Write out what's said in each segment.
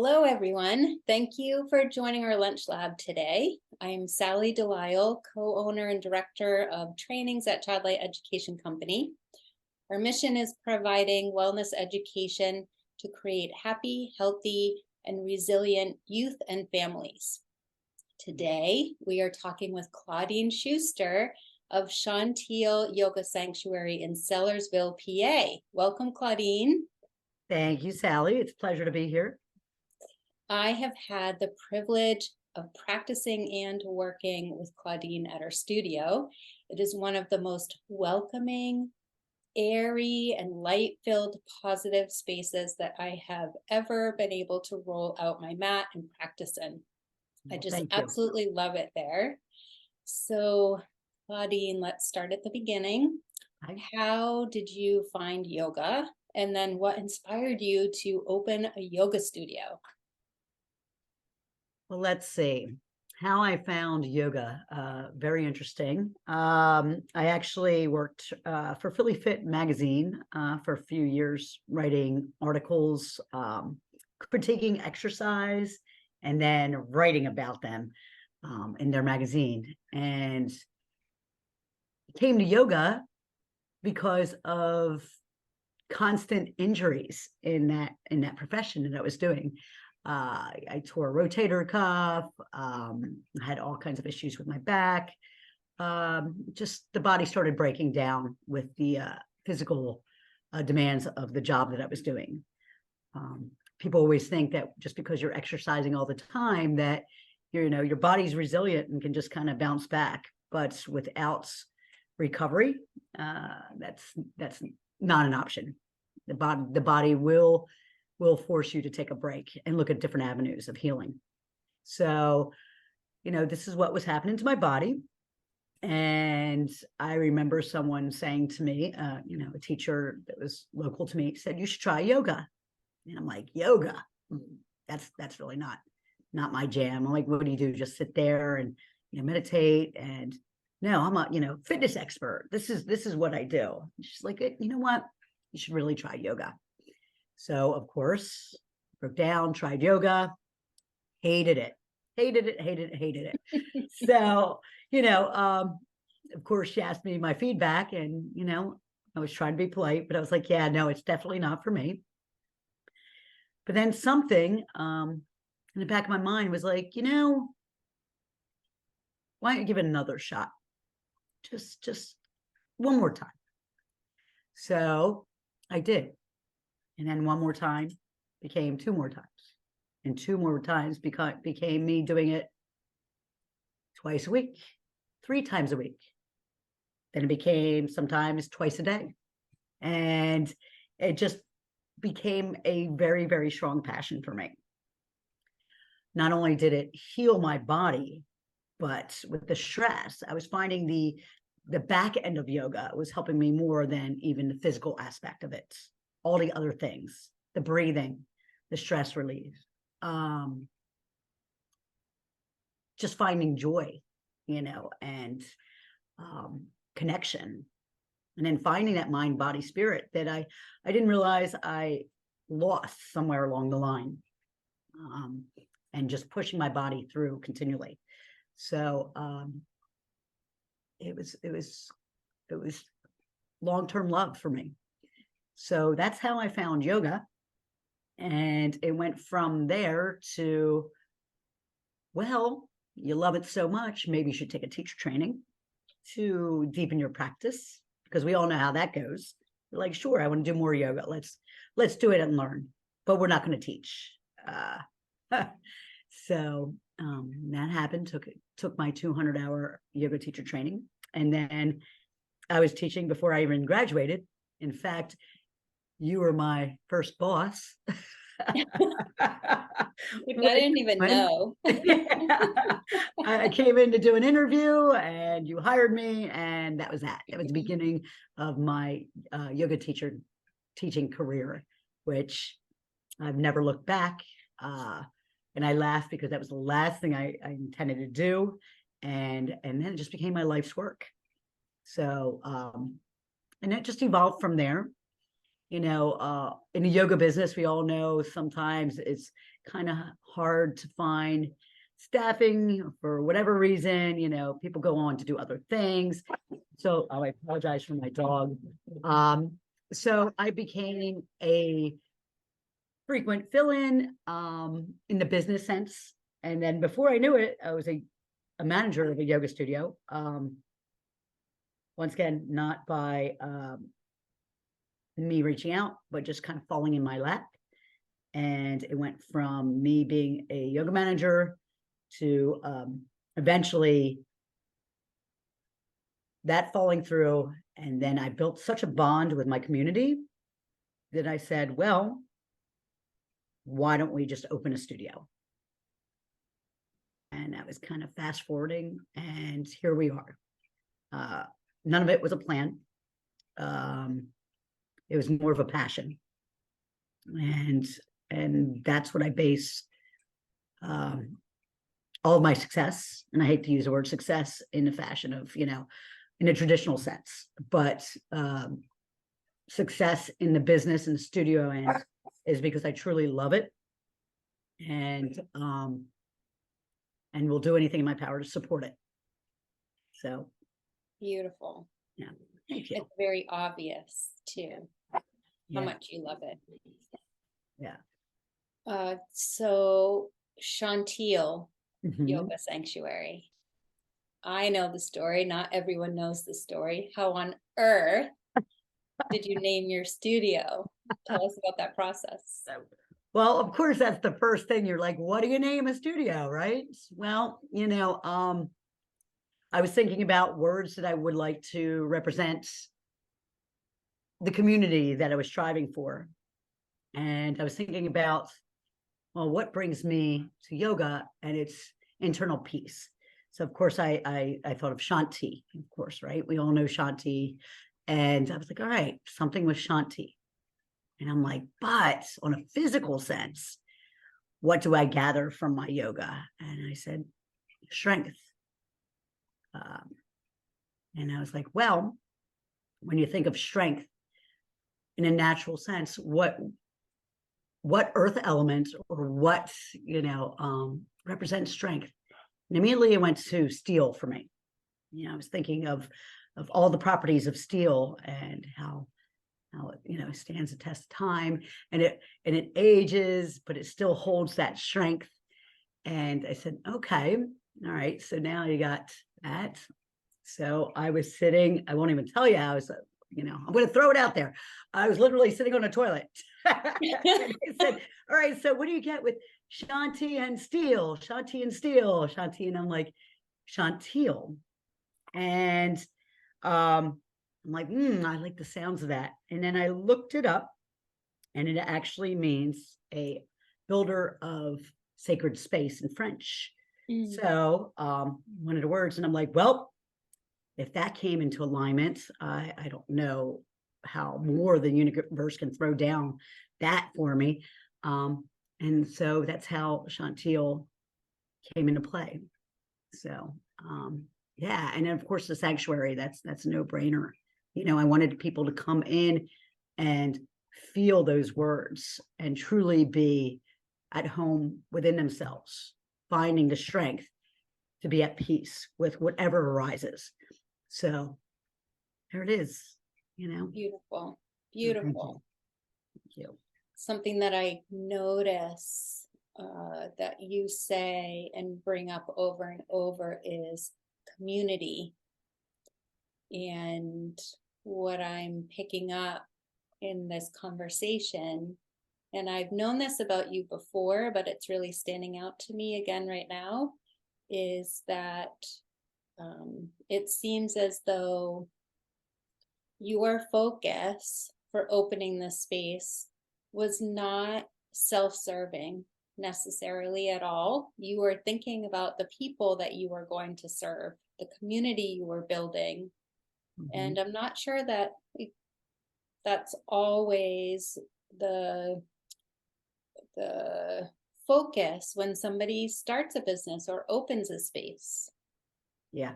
Hello, everyone. Thank you for joining our lunch lab today. I'm Sally Delisle, co-owner and director of trainings at Childlight Education Company. Our mission is providing wellness education to create happy, healthy, and resilient youth and families. Today, we are talking with Claudine Schuster of Chantil Yoga Sanctuary in Sellersville, PA. Welcome, Claudine. Thank you, Sally. It's a pleasure to be here. I have had the privilege of practicing and working with Claudine at our studio. It is one of the most welcoming, airy, and light-filled positive spaces that I have ever been able to roll out my mat and practice in. I just absolutely love it there. So, Claudine, let's start at the beginning. How did you find yoga? And then what inspired you to open a yoga studio? Well, let's see how I found yoga. Very interesting. I actually worked for Philly Fit magazine for a few years, writing articles, critiquing exercise, and then writing about them in their magazine. And came to yoga because of constant injuries in that profession that I was doing. I tore a rotator cuff, had all kinds of issues with my back. Just the body started breaking down with the physical demands of the job that I was doing. People always think that just because you're exercising all the time that your body's resilient and can just kind of bounce back, but without recovery, that's not an option. The body will force you to take a break and look at different avenues of healing. So, this is what was happening to my body. And I remember someone saying to me, a teacher that was local to me said, "You should try yoga." And I'm like, yoga? That's really not my jam. I'm like, what do you do? Just sit there and meditate? And no, I'm a fitness expert. This is what I do. And she's like, you know what? You should really try yoga. So, of course, broke down, tried yoga, hated it. So, of course, she asked me my feedback, and, I was trying to be polite, but I was like, yeah, no, it's definitely not for me. But then something in the back of my mind was like, why don't you give it another shot? Just one more time. So I did. And then one more time became two more times. And two more times became me doing it twice a week, 3 times a week. Then it became sometimes twice a day. And it just became a very, very strong passion for me. Not only did it heal my body, but with the stress, I was finding the back end of yoga was helping me more than even the physical aspect of it. All the other things, the breathing, the stress relief, just finding joy, and connection. And then finding that mind, body, spirit that I didn't realize I lost somewhere along the line, and just pushing my body through continually. So it was long-term love for me. So that's how I found yoga. And it went from there to, well, you love it so much, maybe you should take a teacher training to deepen your practice, because we all know how that goes. You're like, sure, I want to do more yoga. Let's do it and learn, but we're not going to teach. So that happened, took my 200-hour yoga teacher training. And then I was teaching before I even graduated. In fact, you were my first boss. Which I didn't even know. Yeah. I came in to do an interview and you hired me, and that was that. It was the beginning of my yoga teaching career, which I've never looked back. And I laugh because that was the last thing I intended to do. And then it just became my life's work. So, and it just evolved from there. in the yoga business, we all know sometimes it's kind of hard to find staffing for whatever reason. People go on to do other things. So, oh, I apologize for my dog. So I became a frequent fill-in in the business sense. And then before I knew it, I was a manager of a yoga studio. Once again, not by me reaching out, but just kind of falling in my lap. And it went from me being a yoga manager to eventually that falling through. And then I built such a bond with my community that I said, well, why don't we just open a studio? And that was kind of fast forwarding. And here we are. None of it was a plan. It was more of a passion. And that's what I base all of my success, and I hate to use the word success in the fashion of, in a traditional sense, but success in the business and the studio end is because I truly love it. And will do anything in my power to support it. So Beautiful. yeah, thank you. It's very obvious too, how Yeah. much you love it. Yeah. So Chantil Mhm. Yoga Sanctuary. I know the story. Not everyone knows the story. How on earth did you name your studio? Tell us about that process. Well, of course, that's the first thing. You're like, what do you name a studio, right? Well, I was thinking about words that I would like to represent the community that I was striving for. And I was thinking about, well, what brings me to yoga, and it's internal peace. So of course I thought of Shanti, of course, right? We all know Shanti. And I was like, all right, something with Shanti. And I'm like, but on a physical sense, what do I gather from my yoga? And I said, strength. And I was like, well, when you think of strength in a natural sense, what earth element or what represents strength? And immediately I went to steel for me. I was thinking of all the properties of steel and how it stands the test of time, and it ages, but it still holds that strength. And I said, okay, all right. So now you got that. So I was sitting. I won't even tell you. I was, I'm going to throw it out there. I was literally sitting on a toilet. And I said, all right. So what do you get with Shanti and steel? Shanti and steel. Shanti, and I'm like, Chantil. And I'm like, I like the sounds of that. And then I looked it up, and it actually means a builder of sacred space in French. So one of the words, and I'm like, well, if that came into alignment, I don't know how more the universe can throw down that for me. And so that's how Chantil came into play. So yeah, and then of course the sanctuary, that's a no-brainer. I wanted people to come in and feel those words and truly be at home within themselves, finding the strength to be at peace with whatever arises. So there it is. Beautiful. Beautiful. Thank you. Something that I notice that you say and bring up over and over is community. And what I'm picking up in this conversation, and I've known this about you before, but it's really standing out to me again right now, is that it seems as though your focus for opening this space was not self-serving necessarily at all. You were thinking about the people that you were going to serve, the community you were building. And I'm not sure that that's always the focus when somebody starts a business or opens a space. Yeah.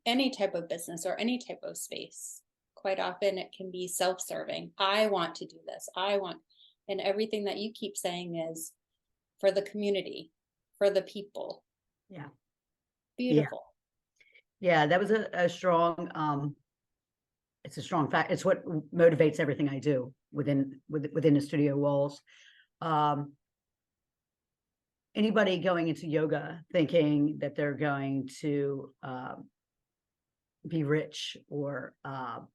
Any type of business or any type of space. quite often it can be self-serving. I want to do this. I want, and everything that you keep saying is for the community, for the people. Yeah. Yeah. Beautiful. Yeah. That was a strong, it's a strong fact. It's what motivates everything I do within the studio walls. Um, Anybody going into yoga thinking that they're going to be rich or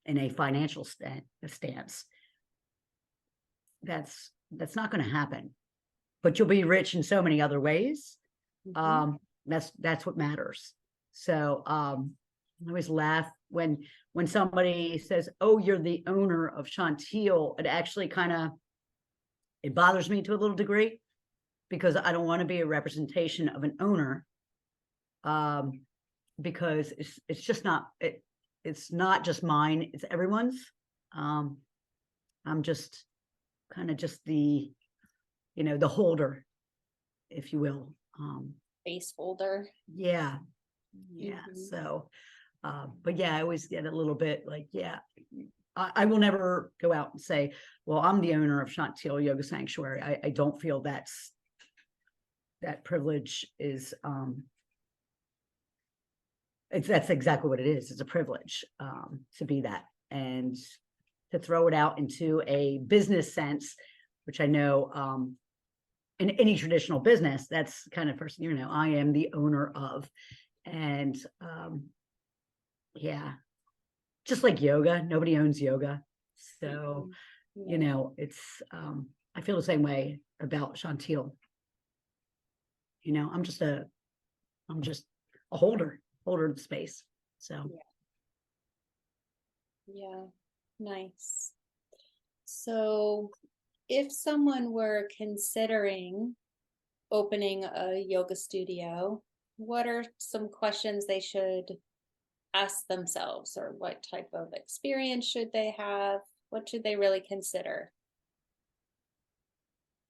in a financial stance, that's not going to happen. But you'll be rich in so many other ways. Mhm. That's what matters. So I always laugh when somebody says, "Oh, you're the owner of Chantil." It actually kind of, it bothers me to a little degree, because I don't want to be a representation of an owner, because it's just not it's not just mine, it's everyone's. I'm just kind of just the holder, if you will. Face holder. Yeah, yeah. Mhm. So, but yeah, I always get a little bit like, yeah, I will never go out and say, well, I'm the owner of Chantil Yoga Sanctuary. I don't feel that privilege is that's exactly what it is. It's a privilege to be that, and to throw it out into a business sense, which I know in any traditional business, that's kind of person, I am the owner of. And yeah, just like yoga, nobody owns yoga. So, Mhm. Yeah. it's I feel the same way about Chantil. I'm just a holder of the space. So Yeah. Yeah. Nice. So, if someone were considering opening a yoga studio, what are some questions they should ask themselves, or what type of experience should they have? What should they really consider?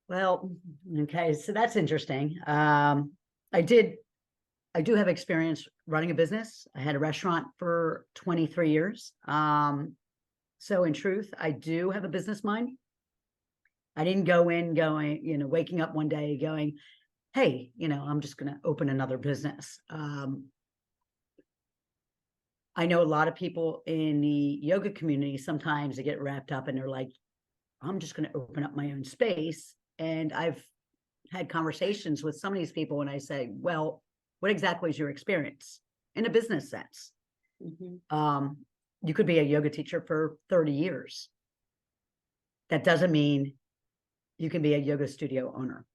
well, okay, so that's interesting. I did I do have experience running a business. I had a restaurant for 23 years. So in truth, I do have a business mind. I didn't go in going, waking up one day going, hey, I'm just going to open another business. I know a lot of people in the yoga community, sometimes they get wrapped up and they're like, I'm just going to open up my own space. And I've had conversations with some of these people and I say, well, what exactly is your experience in a business sense? Mhm. Um, you could be a yoga teacher for 30 years. That doesn't mean you can be a yoga studio owner.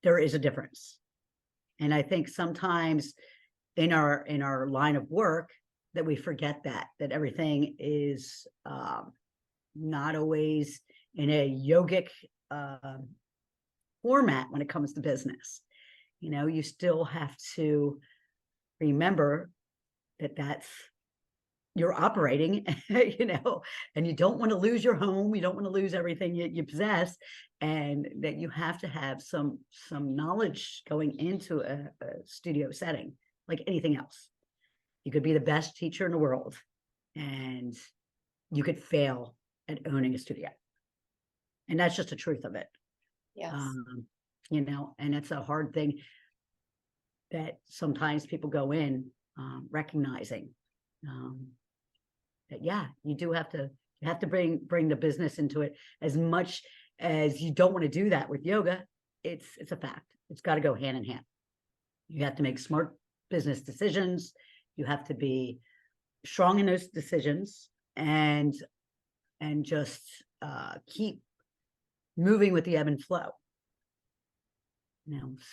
There is a difference. And I think sometimes in our line of work that we forget that everything is not always in a yogic format when it comes to business. You still have to remember that's you're operating, and you don't want to lose your home. You don't want to lose everything you possess, and that you have to have some knowledge going into a studio setting, like anything else. You could be the best teacher in the world, and you could fail at owning a studio, and that's just the truth of it. Yes. Um, and it's a hard thing that sometimes people go in recognizing. Um, that yeah, you have to bring the business into it. As much as you don't want to do that with yoga, it's a fact. It's got to go hand in hand. You have to make smart business decisions. You have to be strong in those decisions, and just keep moving with the ebb and flow.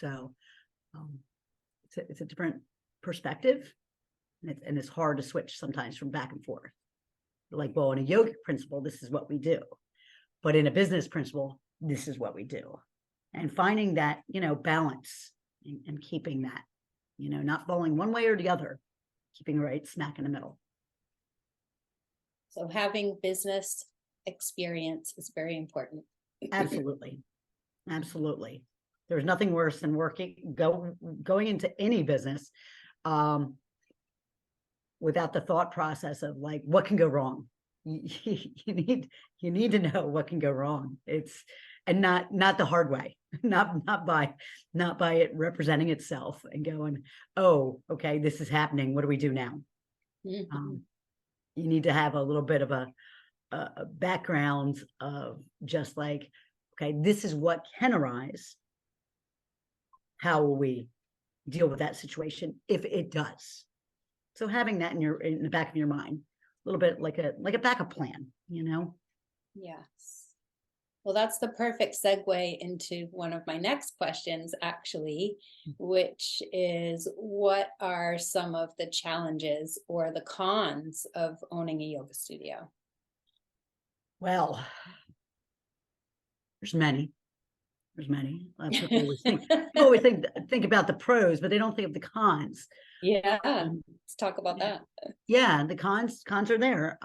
So um, it's a different perspective, and it's hard to switch sometimes from back and forth. Like, well, in a yogic principle, this is what we do. But in a business principle, this is what we do. And finding that, balance, and keeping that, not falling one way or the other, keeping right smack in the middle. So, having business experience is very important. Absolutely. Absolutely. There's nothing worse than going into any business without the thought process of like, what can go wrong? you need to know what can go wrong. It's and not the hard way, not by it representing itself and going, oh, okay, this is happening. What do we do now? Mhm. Um, you need to have a little bit of a background of just like, okay, this is what can arise. How will we deal with that situation if it does? So having that in the back of your mind, a little bit like a backup plan, you know. Yes. Well, that's the perfect segue into one of my next questions, actually, which is what are some of the challenges or the cons of owning a yoga studio? Well, there's many. There's many. People always think about the pros, but they don't think of the cons. Yeah, Um, let's talk about yeah, that. yeah, the cons are there.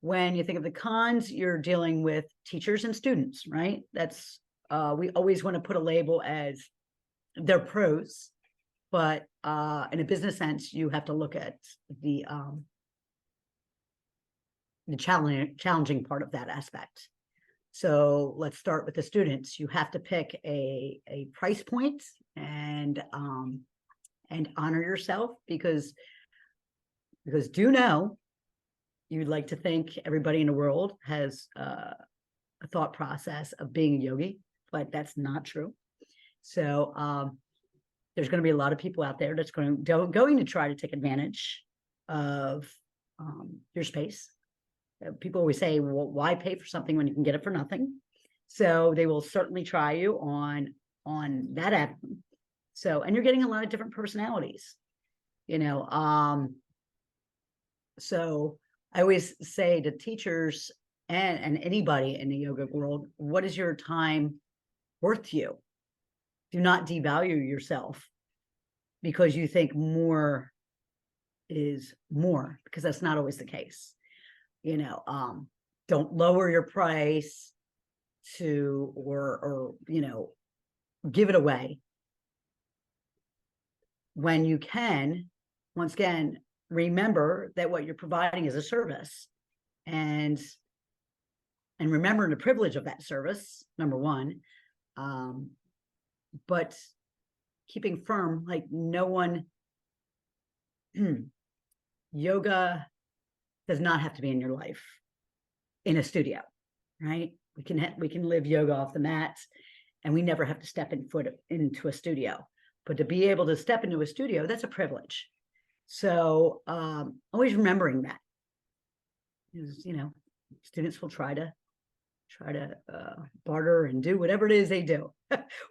When you think of the cons, you're dealing with teachers and students, right? That's we always want to put a label as they're pros, but in a business sense, you have to look at the challenging part of that aspect. So let's start with the students. You have to pick a price point and honor yourself because do know you'd like to think everybody in the world has a thought process of being a yogi, but that's not true. So there's going to be a lot of people out there that's going to try to take advantage of your space. People always say, well, why pay for something when you can get it for nothing? So they will certainly try you on that avenue. So, and you're getting a lot of different personalities, you know. So I always say to teachers and anybody in the yoga world, what is your time worth to you? Do not devalue yourself because you think more is more, because that's not always the case. You know, don't lower your price to or you know, give it away when you can. Once again, remember that what you're providing is a service, and remember the privilege of that service, number one. um, but keeping firm, like no one yoga does not have to be in your life in a studio, right? We can live yoga off the mat, and we never have to step into a studio. But to be able to step into a studio, that's a privilege. So always remembering that is, you know, students will try to barter and do whatever it is they do.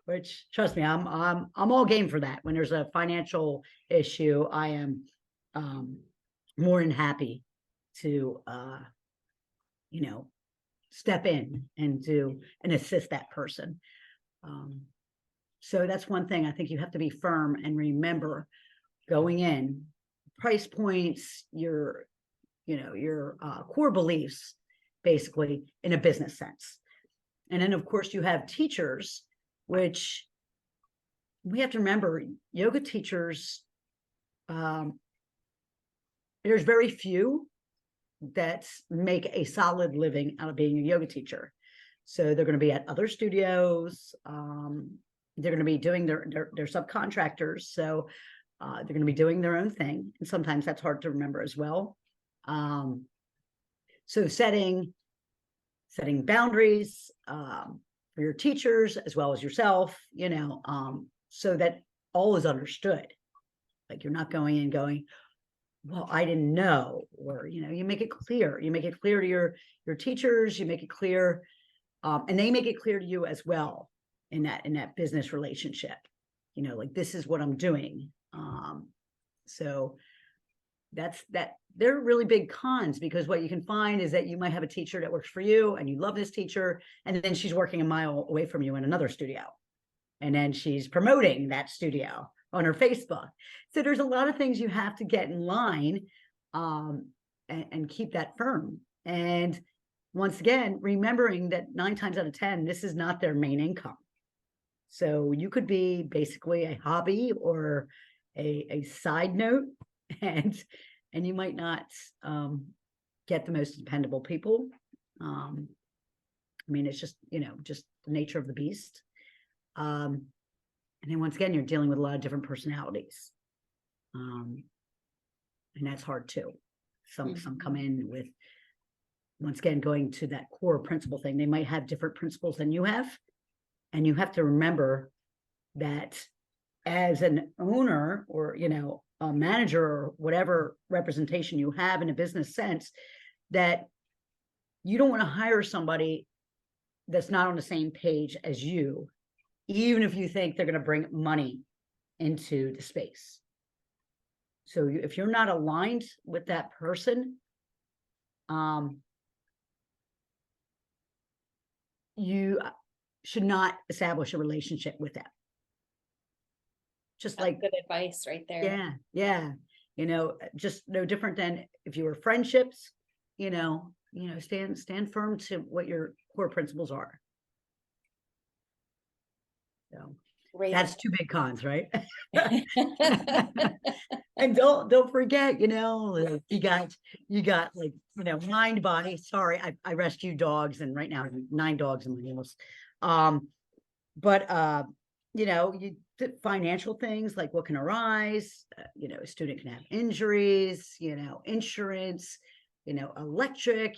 Which, trust me, I'm all game for that. When there's a financial issue, I am more than happy to you know, step in and do and assist that person. Um, so that's one thing I think you have to be firm and remember going in, price points, your, you know, your core beliefs, basically in a business sense. And then of course you have teachers, which we have to remember, yoga teachers, um, there's very few that make a solid living out of being a yoga teacher. So they're going to be at other studios. They're going to be doing their subcontractors. So they're going to be doing their own thing. And sometimes that's hard to remember as well. So setting boundaries for your teachers as well as yourself, you know, so that all is understood. Like you're not going in going, well, I didn't know, or, you know, you make it clear. You make it clear to your teachers. You make it clear, and they make it clear to you as well in that business relationship. You know, like this is what I'm doing. So that they're really big cons, because what you can find is that you might have a teacher that works for you and you love this teacher, and then she's working a mile away from you in another studio, and then she's promoting that studio on her Facebook. So there's a lot of things you have to get in line, and keep that firm. And once again, remembering that 9 times out of 10, this is not their main income. So you could be basically a hobby or a side note, and and you might not get the most dependable people. I mean, it's just, just the nature of the beast. And then once again, you're dealing with a lot of different personalities. And that's hard too. Some come in with, once again, going to that core principle thing. They might have different principles than you have. And you have to remember that as an owner, or, a manager, or whatever representation you have in a business sense, that you don't want to hire somebody that's not on the same page as you, even if you think they're going to bring money into the space. So if you're not aligned with that person, you should not establish a relationship with them. Just That's like good advice right there. yeah, just no different than if you were friendships, stand firm to what your core principles are. So Great. that's two big cons, right? And don't forget, like you got like, mind, body. Sorry, I rescue dogs, and right now 9 dogs in my house. But financial things like what can arise. A student can have injuries. Insurance. Electric.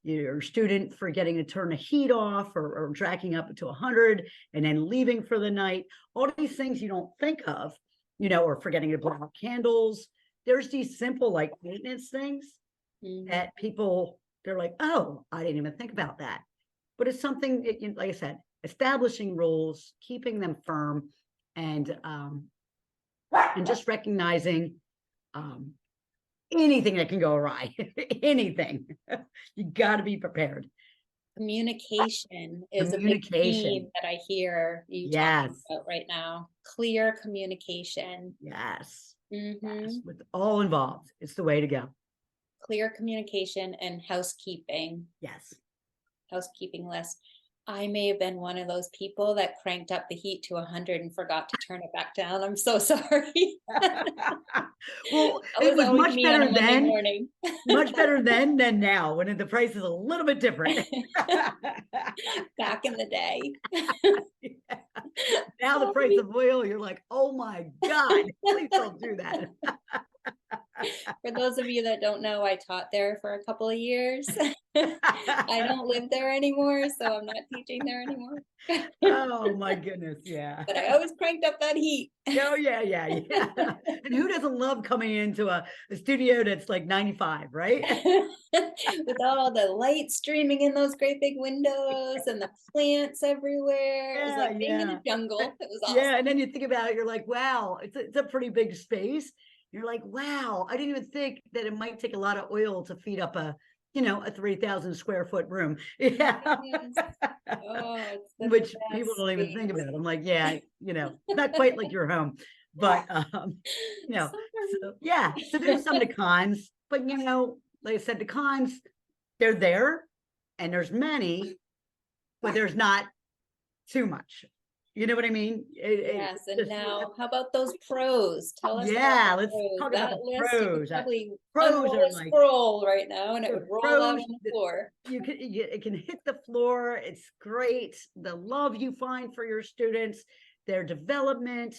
Your student forgetting to turn the heat off, or dragging up to 100 and then leaving for the night. All these things you don't think of. Or forgetting to blow out candles. There's these simple like maintenance things that people, they're like, oh, I didn't even think about that. But it's something, like I said, establishing rules, keeping them firm, and just recognizing anything that can go awry. Anything. You got to be prepared. Communication is a big theme Communication. that I hear you talking Yes. about right now. Clear communication. Yes. Yes. With all involved, it's the way to go. Clear communication and housekeeping. Yes. Housekeeping list. I may have been one of those people that cranked up the heat to 100 and forgot to turn it back down. I'm so sorry. Well, That it was was always much me on a better Monday then. morning. Much better then than now, when the price is a little bit different. Back in the day. Yeah. Now the price of oil, you're like, oh my God, please don't do that. For those of you that don't know, I taught there for a couple of years. I don't live there anymore, so I'm not teaching there anymore. Oh my goodness, yeah. But I always cranked up that heat. Oh yeah. And who doesn't love coming into a studio that's like 95, right? With all the light streaming in those great big windows and the plants everywhere. It was like being in a jungle. It was Yeah, and awesome. then you think about it, you're like, wow, it's a pretty big space. You're like, wow, I didn't even think that it might take a lot of oil to feed up a 3,000 square foot room. Yeah. Yes. Oh, it's the Which people best don't even think space. about. I'm like, yeah, not quite like your home, but Sorry. so yeah. So there's some of the cons, but like I said, the cons, they're there, and there's many, but there's not too much. You know what I mean? Yes, and now how about those pros? Tell us about Yeah, the let's pros. talk about the That list, you could pros. probably Pros unroll are a like scroll right now and it the would roll out pros. on the floor. It can hit the floor. It's great. The love you find for your students, their development.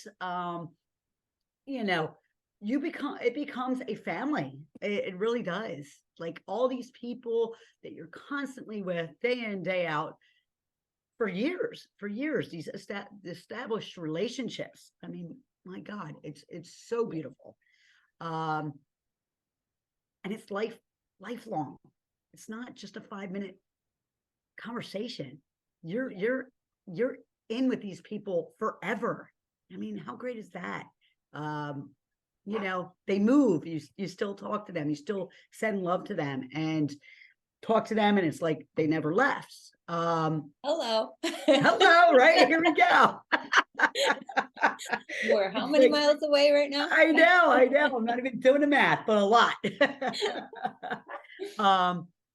It becomes a family. It really does. Like all these people that you're constantly with, day in, day out, for years, these established relationships. I mean, my God, it's so beautiful. And it's lifelong. It's not just a 5-minute conversation. You're in with these people forever. I mean, how great is that? They move, you still talk to them, you still send love to them and talk to them, and it's like they never left. Hello. Hello, right? Here we go. We're how It's many like, miles away right now? I know. I'm not even doing the math, but a lot.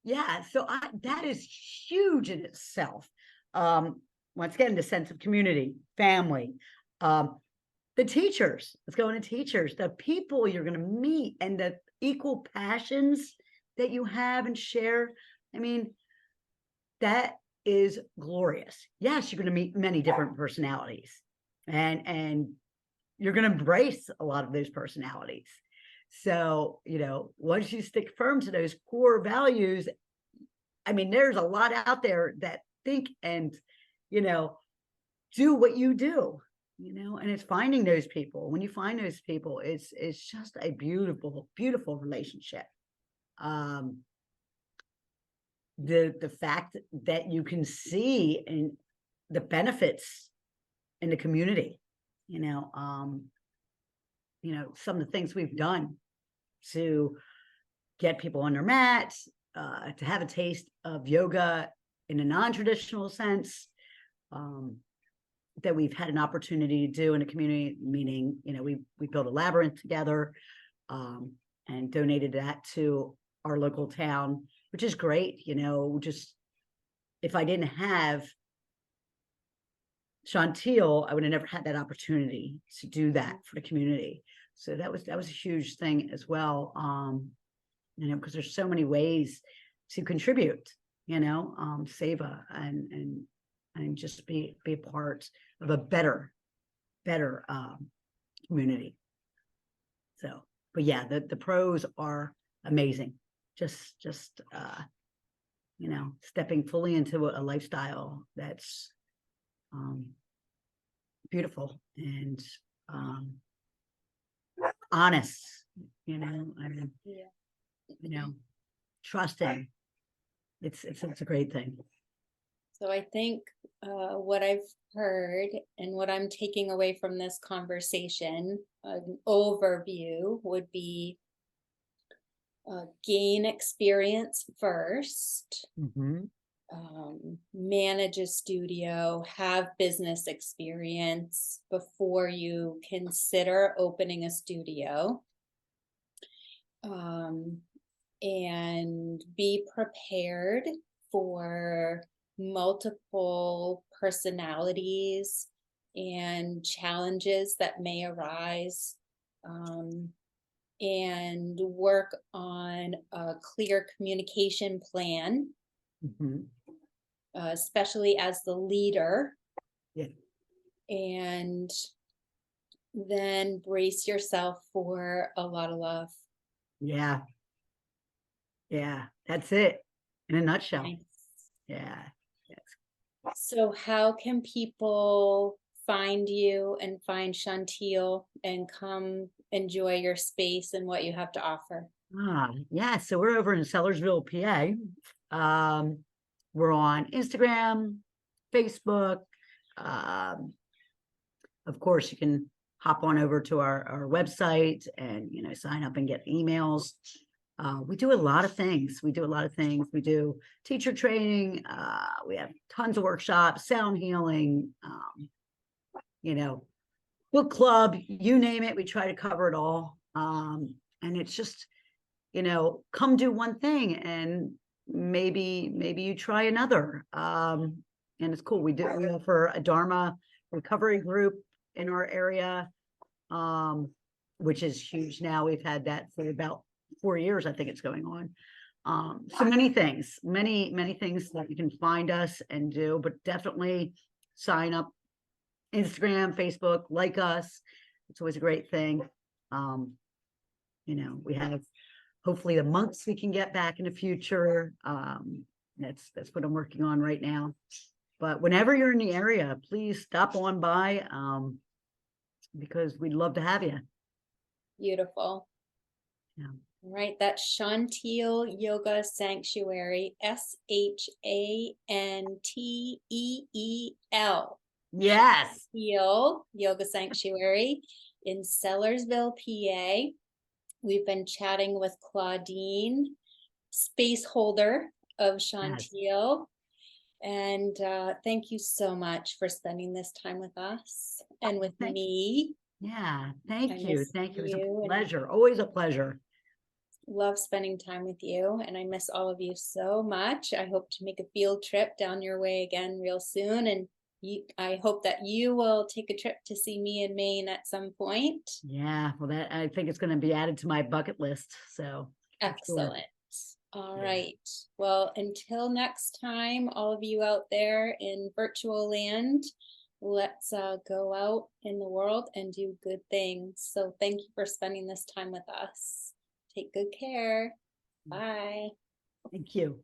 Yeah, so that is huge in itself. Once again, the sense of community, family, the the teachers. Let's go into teachers, the people you're going to meet, and the equal passions that you have and share. I mean, that is glorious. Yes, you're going to meet many different personalities, and you're going to embrace a lot of those personalities. So, once you stick firm to those core values, I mean, there's a lot out there that think and, do what you do, and it's finding those people. When you find those people, it's just a beautiful, beautiful relationship. The fact that you can see and the benefits in the community, some of the things we've done to get people on their mats, to have a taste of yoga in a non-traditional sense, that we've had an opportunity to do in a community, meaning, we built a labyrinth together, and donated that to our local town, which is great. Just if I didn't have Chantil, I would have never had that opportunity to do that for the community. So that was a huge thing as well. Because there's so many ways to contribute, save and just be a part of a better community. So, but yeah, the pros are amazing. Just stepping fully into a lifestyle that's beautiful and honest, and Yeah. trusting. It's a great thing. So I think what I've heard and what I'm taking away from this conversation, an overview would be gain experience first, Mm-hmm. Manage a studio, have business experience before you consider opening a studio, and be prepared for multiple personalities and challenges that may arise, and work on a clear communication plan, Mm-hmm. especially as the leader, Yeah. and then brace yourself for a lot of love. Yeah. Yeah. That's it in a nutshell. Nice. Yeah. So how can people find you and find Chantil and come enjoy your space and what you have to offer? Yeah. So we're over in Sellersville, PA. We're on Instagram, Facebook. Of course, you can hop on over to our website and sign up and get emails. We do a lot of things. We do teacher training. We have tons of workshops, sound healing, book club, you name it. We try to cover it all. And it's just, come do one thing and maybe you try another. And it's cool. We offer a Dharma recovery group in our area, which is huge now. We've had that for about 4 years, I think it's going on. So many things that you can find us and do, but definitely sign up Instagram, Facebook, like us. It's always a great thing. We have hopefully the monks we can get back in the future. That's what I'm working on right now. But whenever you're in the area, please stop on by, because we'd love to have you. Beautiful. Yeah. All right, that's Chantil Yoga Sanctuary, SHANTEEL. Yes. Chantil Yoga Sanctuary in Sellersville, PA. We've been chatting with Claudine, space holder of Chantil. And thank you so much for spending this time with us and with me. Yeah, thank you. Thank you. It was a pleasure. Always a pleasure. Love spending time with you, and I miss all of you so much. I hope to make a field trip down your way again real soon and I hope that you will take a trip to see me in Maine at some point. Yeah, well, that I think it's going to be added to my bucket list. So for sure. Excellent. All Yeah. right. Well, until next time, all of you out there in virtual land, let's go out in the world and do good things. So thank you for spending this time with us. Take good care. Bye. Thank you.